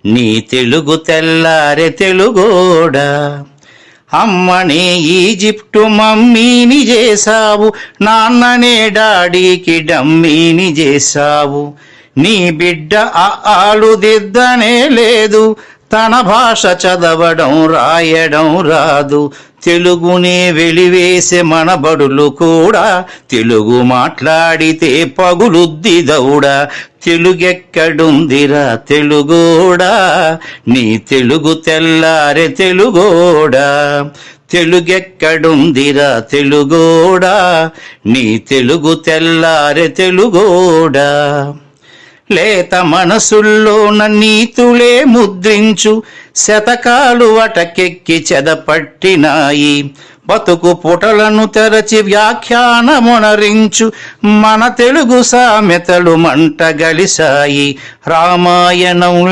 నీ తెలుగు తెల్లారె తెలుగోడా. అమ్మనే ఈజిప్టు మమ్మీని చేశావు, నాన్ననే డాడీకి డమ్మీని చేశావు. నీ బిడ్డ ఆలు దిద్దనే లేదు, తన భాష చదవడం రాయడం రాదు. తెలుగునే వెలివేసే మన బడులు కూడా, తెలుగు మాట్లాడితే పగులుద్ది దౌడా. తెలుగెక్కడుందిరా తెలుగోడా, నీ తెలుగు తెల్లారె తెలుగోడా. తెలుగెక్కడుందిరా తెలుగోడా, నీ తెలుగు తెల్లారె తెలుగోడా. లేత మనసుల్లోన నీతులే ముద్రించు, శతకాలు అటకెక్కి చెదపట్టినాయి. బతుకు పుటలను తెరచి వ్యాఖ్యానమునరించు, మన తెలుగు సామెతలు మంటగలిసాయి. రామాయణం